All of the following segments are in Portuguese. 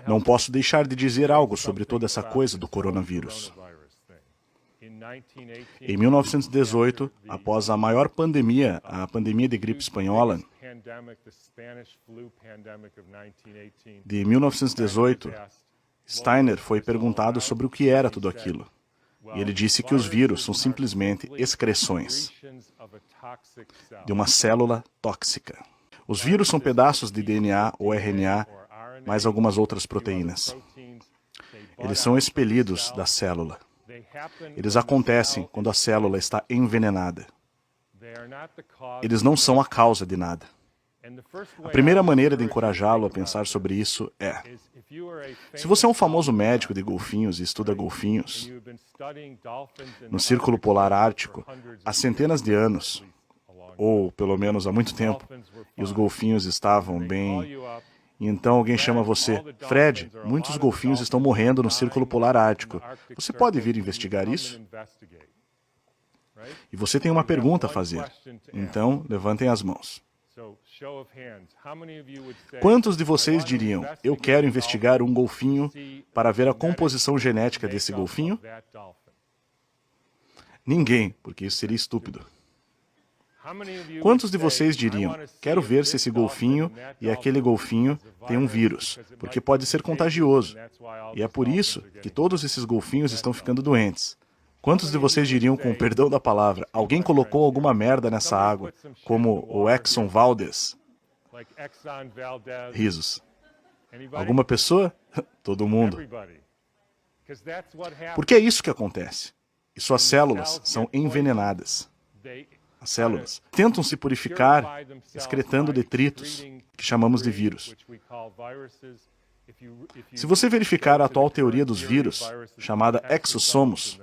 Não posso deixar de dizer algo sobre toda essa coisa do coronavírus. Em 1918, após a maior pandemia, a pandemia de gripe espanhola, de 1918, Steiner foi perguntado sobre o que era tudo aquilo. E ele disse que os vírus são simplesmente excreções de uma célula tóxica. Os vírus são pedaços de DNA ou RNA, mais algumas outras proteínas. Eles são expelidos da célula. Eles acontecem quando a célula está envenenada. Eles não são a causa de nada. A primeira maneira de encorajá-lo a pensar sobre isso é: se você é um famoso médico de golfinhos e estuda golfinhos no Círculo Polar Ártico há centenas de anos, ou pelo menos há muito tempo, e os golfinhos estavam bem... E então alguém chama você: Fred, muitos golfinhos estão morrendo no Círculo Polar Ártico. Você pode vir investigar isso? E você tem uma pergunta a fazer. Então, levantem as mãos. Quantos de vocês diriam: eu quero investigar um golfinho para ver a composição genética desse golfinho? Ninguém, porque isso seria estúpido. Quantos de vocês diriam: quero ver se esse golfinho e aquele golfinho têm um vírus, porque pode ser contagioso, e é por isso que todos esses golfinhos estão ficando doentes? Quantos de vocês diriam, com o perdão da palavra: alguém colocou alguma merda nessa água, como o Exxon Valdez? Risos. Alguma pessoa? Todo mundo. Porque é isso que acontece. E suas células são envenenadas. As células tentam se purificar excretando detritos, que chamamos de vírus. Se você verificar a atual teoria dos vírus, chamada exossomos,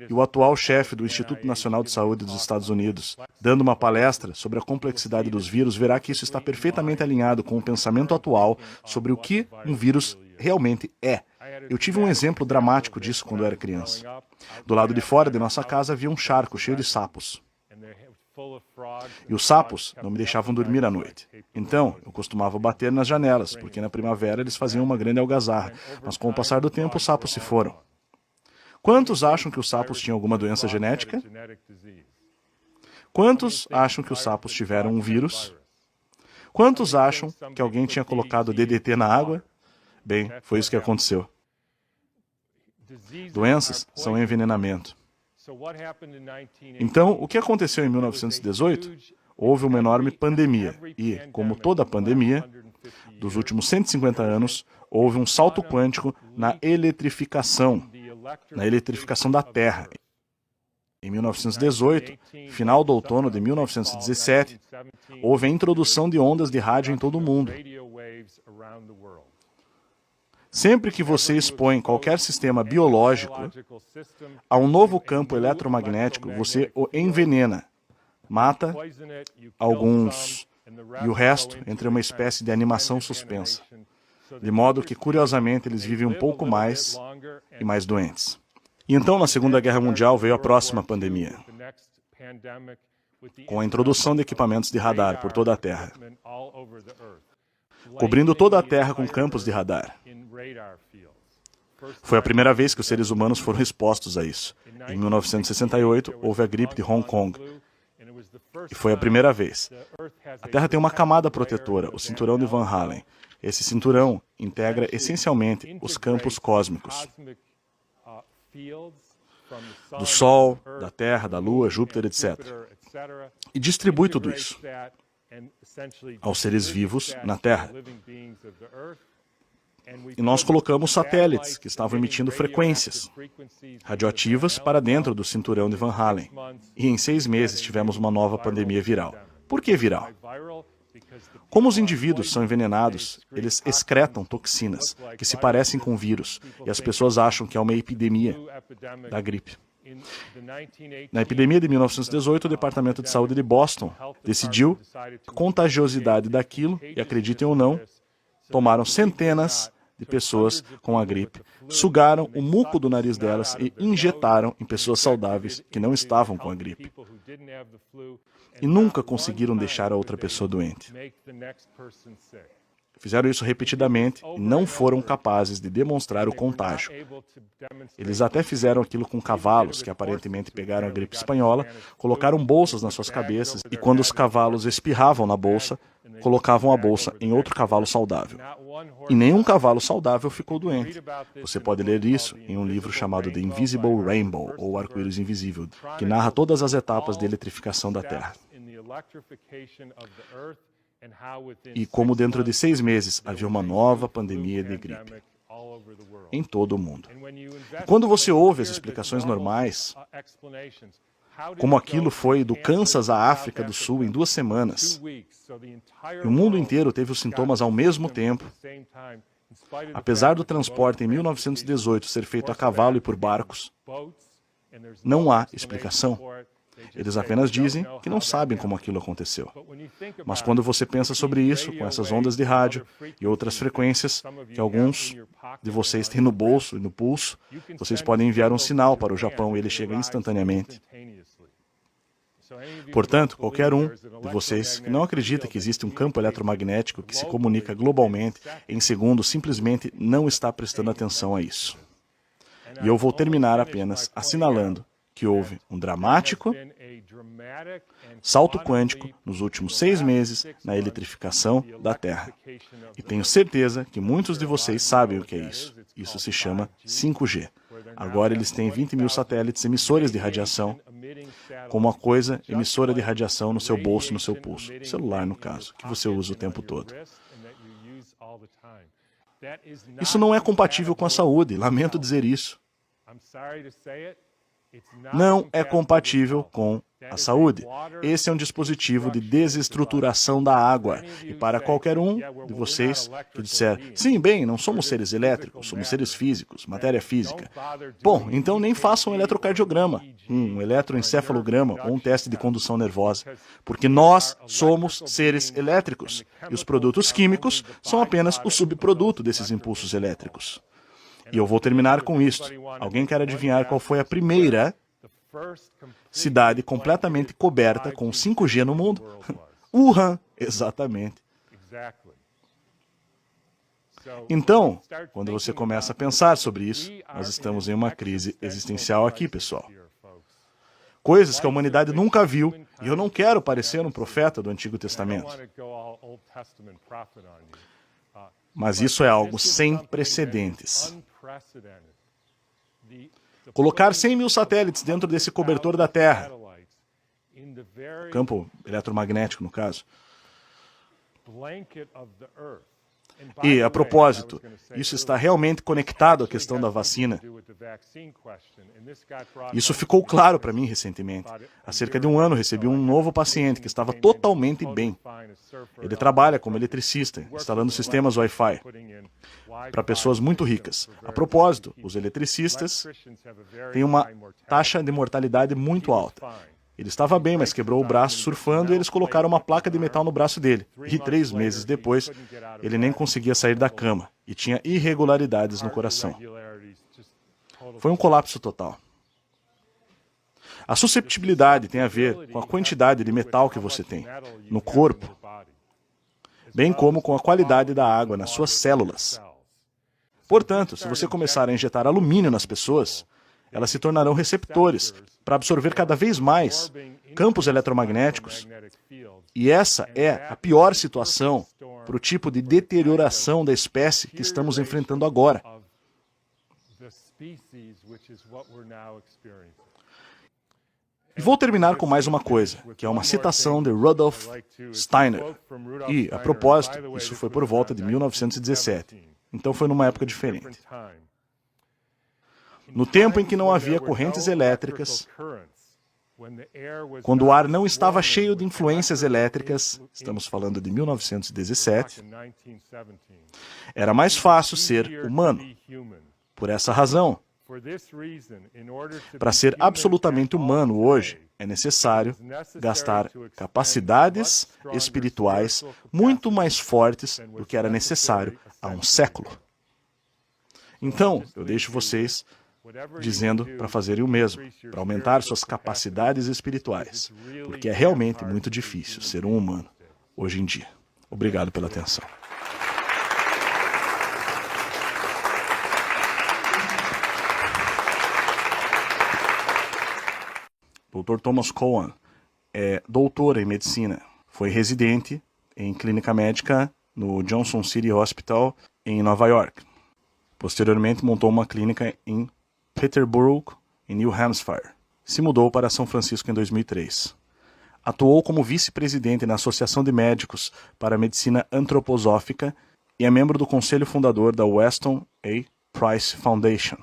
e o atual chefe do Instituto Nacional de Saúde dos Estados Unidos, dando uma palestra sobre a complexidade dos vírus, verá que isso está perfeitamente alinhado com o pensamento atual sobre o que um vírus realmente é. Eu tive um exemplo dramático disso quando eu era criança. Do lado de fora de nossa casa havia um charco cheio de sapos. E os sapos não me deixavam dormir à noite. Então, eu costumava bater nas janelas, porque na primavera eles faziam uma grande algazarra. Mas com o passar do tempo, os sapos se foram. Quantos acham que os sapos tinham alguma doença genética? Quantos acham que os sapos tiveram um vírus? Quantos acham que alguém tinha colocado DDT na água? Bem, foi isso que aconteceu. Doenças são envenenamento. Então, o que aconteceu em 1918? Houve uma enorme pandemia e, como toda pandemia, dos últimos 150 anos, houve um salto quântico na eletrificação da Terra. Em 1918, final do outono de 1917, houve a introdução de ondas de rádio em todo o mundo. Sempre que você expõe qualquer sistema biológico a um novo campo eletromagnético, você o envenena, mata alguns e o resto entra em uma espécie de animação suspensa. De modo que, curiosamente, eles vivem um pouco mais e mais doentes. E então, na Segunda Guerra Mundial, veio a próxima pandemia, com a introdução de equipamentos de radar por toda a Terra, cobrindo toda a Terra com campos de radar. Foi a primeira vez que os seres humanos foram expostos a isso. Em 1968, houve a gripe de Hong Kong. E foi a primeira vez. A Terra tem uma camada protetora, o cinturão de Van Allen. Esse cinturão integra essencialmente os campos cósmicos do Sol, da Terra, da Lua, Júpiter, etc. E distribui tudo isso aos seres vivos na Terra. E nós colocamos satélites que estavam emitindo frequências radioativas para dentro do cinturão de Van Allen. E em 6 meses tivemos uma nova pandemia viral. Por que viral? Como os indivíduos são envenenados, eles excretam toxinas que se parecem com vírus, e as pessoas acham que é uma epidemia da gripe. Na epidemia de 1918, o Departamento de Saúde de Boston decidiu a contagiosidade daquilo, e acreditem ou não, tomaram centenas de pessoas com a gripe, sugaram o muco do nariz delas e injetaram em pessoas saudáveis que não estavam com a gripe. E nunca conseguiram deixar a outra pessoa doente. Fizeram isso repetidamente e não foram capazes de demonstrar o contágio. Eles até fizeram aquilo com cavalos, que aparentemente pegaram a gripe espanhola, colocaram bolsas nas suas cabeças e quando os cavalos espirravam na bolsa, colocavam a bolsa em outro cavalo saudável. E nenhum cavalo saudável ficou doente. Você pode ler isso em um livro chamado The Invisible Rainbow, ou Arco-Íris Invisível, que narra todas as etapas de eletrificação da Terra. E como dentro de 6 meses havia uma nova pandemia de gripe em todo o mundo. E quando você ouve as explicações normais, como aquilo foi do Kansas à África do Sul em 2 semanas, e o mundo inteiro teve os sintomas ao mesmo tempo, apesar do transporte em 1918 ser feito a cavalo e por barcos, não há explicação. Eles apenas dizem que não sabem como aquilo aconteceu. Mas quando você pensa sobre isso, com essas ondas de rádio e outras frequências que alguns de vocês têm no bolso e no pulso, vocês podem enviar um sinal para o Japão e ele chega instantaneamente. Portanto, qualquer um de vocês que não acredita que existe um campo eletromagnético que se comunica globalmente em segundos simplesmente não está prestando atenção a isso. E eu vou terminar apenas assinalando que houve um dramático salto quântico nos últimos 6 meses na eletrificação da Terra. E tenho certeza que muitos de vocês sabem o que é isso. Isso se chama 5G. Agora eles têm 20 mil satélites emissores de radiação, com uma coisa emissora de radiação no seu bolso, no seu pulso. Celular, no caso, que você usa o tempo todo. Isso não é compatível com a saúde, lamento dizer isso. Não é compatível com a saúde. Esse é um dispositivo de desestruturação da água. E para qualquer um de vocês que disser, sim, bem, não somos seres elétricos, somos seres físicos, matéria física. Bom, então nem façam um eletrocardiograma, um eletroencefalograma ou um teste de condução nervosa. Porque nós somos seres elétricos. E os produtos químicos são apenas o subproduto desses impulsos elétricos. E eu vou terminar com isto. Alguém quer adivinhar qual foi a primeira cidade completamente coberta com 5G no mundo? Wuhan, exatamente. Então, quando você começa a pensar sobre isso, nós estamos em uma crise existencial aqui, pessoal. Coisas que a humanidade nunca viu, e eu não quero parecer um profeta do Antigo Testamento. Mas isso é algo sem precedentes. Colocar 100 mil satélites dentro desse cobertor da Terra, campo eletromagnético no caso. E, a propósito, isso está realmente conectado à questão da vacina. Isso ficou claro para mim recentemente. Há cerca de 1 ano recebi um novo paciente que estava totalmente bem. Ele trabalha como eletricista, instalando sistemas Wi-Fi para pessoas muito ricas. A propósito, os eletricistas têm uma taxa de mortalidade muito alta. Ele estava bem, mas quebrou o braço surfando e eles colocaram uma placa de metal no braço dele. E 3 meses depois, ele nem conseguia sair da cama e tinha irregularidades no coração. Foi um colapso total. A susceptibilidade tem a ver com a quantidade de metal que você tem no corpo, bem como com a qualidade da água nas suas células. Portanto, se você começar a injetar alumínio nas pessoas, elas se tornarão receptores para absorver cada vez mais campos eletromagnéticos. E essa é a pior situação para o tipo de deterioração da espécie que estamos enfrentando agora. E vou terminar com mais uma coisa, que é uma citação de Rudolf Steiner. E, a propósito, isso foi por volta de 1917. Então foi numa época diferente. No tempo em que não havia correntes elétricas, quando o ar não estava cheio de influências elétricas, estamos falando de 1917, era mais fácil ser humano. Por essa razão, para ser absolutamente humano hoje, é necessário gastar capacidades espirituais muito mais fortes do que era necessário há um século. Então, eu deixo vocês dizendo para fazerem o mesmo, para aumentar suas capacidades espirituais, porque é realmente muito difícil ser um humano hoje em dia. Obrigado pela atenção. Dr. Thomas Cowan é doutor em medicina. Foi residente em clínica médica no Johnson City Hospital, em Nova York. Posteriormente, montou uma clínica em Peterborough, em New Hampshire. Se mudou para São Francisco em 2003. Atuou como vice-presidente na Associação de Médicos para a Medicina Antroposófica e é membro do conselho fundador da Weston A. Price Foundation.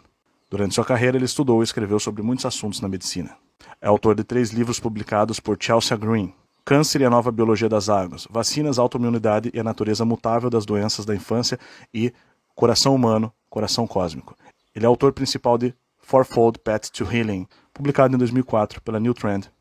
Durante sua carreira, ele estudou e escreveu sobre muitos assuntos na medicina. É autor de 3 livros publicados por Chelsea Green: Câncer e a Nova Biologia das Águas, Vacinas, Autoimunidade e a Natureza Mutável das Doenças da Infância e Coração Humano, Coração Cósmico. Ele é autor principal de Fourfold Path to Healing, publicado em 2004 pela New Trend